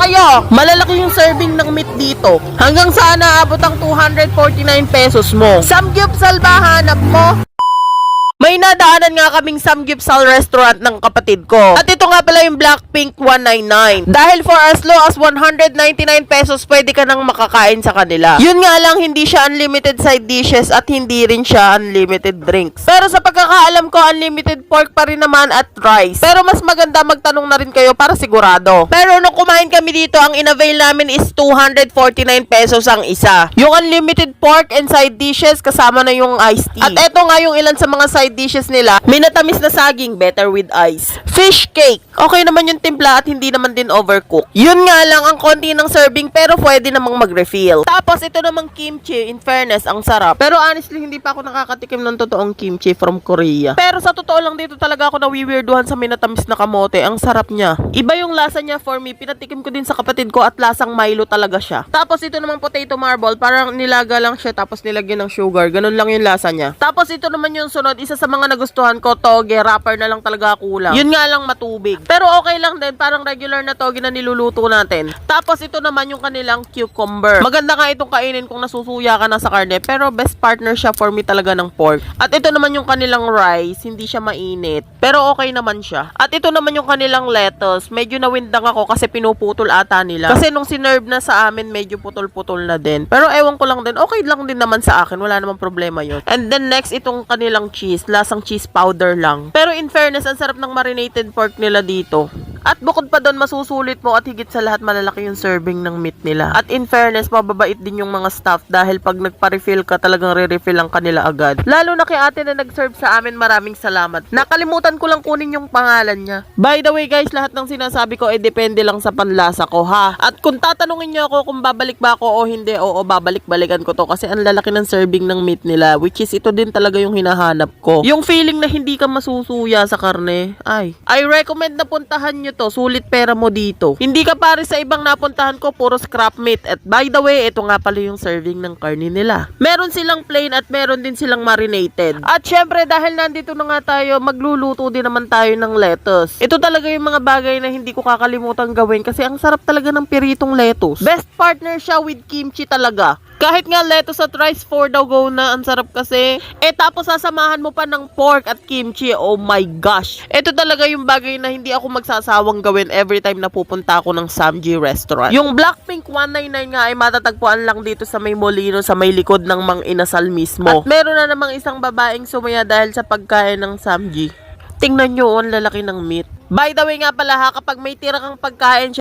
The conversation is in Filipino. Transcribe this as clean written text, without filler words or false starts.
kayo. Malalaki yung serving ng meat dito. Hanggang saan naabot ang 249 pesos mo. Samgyupsal ba hanap mo? May nadaanan nga kaming Samgyupsal restaurant ng kapatid ko. At ito nga pala yung Blackpink 199. Dahil for as low as 199 pesos, pwede ka nang makakain sa kanila. Yun nga lang, hindi siya unlimited side dishes at hindi rin siya unlimited drinks. Pero sa pagkakaalam ko, unlimited pork pa rin naman at rice. Pero mas maganda magtanong na rin kayo para sigurado. Pero nung kumain kami dito, ang in-avail namin is 249 pesos ang isa. Yung unlimited pork and side dishes, kasama na yung iced tea. At eto nga yung ilan sa mga side dishes nila. Minatamis na saging, better with ice. Fish cake. Okay naman yung timpla at hindi naman din overcooked. Yun nga lang ang konti ng serving pero pwede namang mag-refill. Tapos ito namang kimchi, in fairness, ang sarap. Pero honestly, hindi pa ako nakakatikim ng totoong kimchi from Korea. Pero sa totoo lang dito talaga ako nawiwirduhan sa minatamis na kamote. Ang sarap niya. Iba yung lasa niya for me. Pinatikim ko din sa kapatid ko at lasang Milo talaga siya. Tapos ito namang potato marble. Parang nilaga lang siya tapos nilagyan ng sugar. Ganun lang yung lasa niya. Tapos ito naman yung sunod. Isa sa mga nagustuhan ko, toge. Wrapper na lang talaga kulang. Yun nga lang matubig. Pero okay lang din. Parang regular na toge na niluluto natin. Tapos ito naman yung kanilang cucumber. Maganda nga itong kainin kung nasusuya ka na sa karne. Pero best partner siya for me talaga ng pork. At ito naman yung kanilang rice. Hindi siya mainit. Pero okay naman siya. At ito naman yung kanilang lettuce. Medyo nawindang ako kasi pinuputol ata nila. Kasi nung sinerve na sa amin, medyo putol-putol na din. Pero ewan ko lang din. Okay lang din naman sa akin. Wala namang problema yun. And then next, itong kanilang cheese. Lasang cheese powder lang. Pero in fairness, ang sarap ng marinated pork nila dito. At bukod pa doon, masusulit mo at higit sa lahat malalaki yung serving ng meat nila. At in fairness, mababait din yung mga staff dahil pag nagpa-refill ka, talagang re-refill lang kanila agad. Lalo na kay ate na nag-serve sa amin, maraming salamat. Nakalimutan ko lang kunin yung pangalan niya. By the way guys, lahat ng sinasabi ko depende lang sa panlasa ko ha. At kung tatanungin niyo ako kung babalik ba ako o hindi, oo, babalik-balikan ko to kasi ang lalaki ng serving ng meat nila, which is ito din talaga yung hinahanap ko. Yung feeling na hindi ka masusuya sa karne, I recommend na puntahan nyo to, sulit pera mo dito. Hindi ka pare sa ibang napuntahan ko, puro scrap meat. At by the way, ito nga pala yung serving ng karne nila. Meron silang plain at meron din silang marinated. At syempre, dahil nandito na nga tayo, magluluto din naman tayo ng lettuce. Ito talaga yung mga bagay na hindi ko kakalimutan gawin kasi ang sarap talaga ng piritong lettuce. Best partner siya with kimchi talaga. Kahit nga lettuce at rice, 4 daw go na. Ang sarap kasi. Tapos sasamahan mo pa ng pork at kimchi. Oh my gosh. Ito talaga yung bagay na hindi ako magsasawang gawin every time na pupunta ako ng Samgy restaurant. Yung Blackpink 199 nga ay matatagpuan lang dito sa may Molino, sa may likod ng Mang Inasal mismo. At meron na namang isang babaeng sumaya dahil sa pagkain ng Samgy. Tingnan nyo, ang lalaki ng meat. By the way nga pala ha, kapag may tira kang pagkain,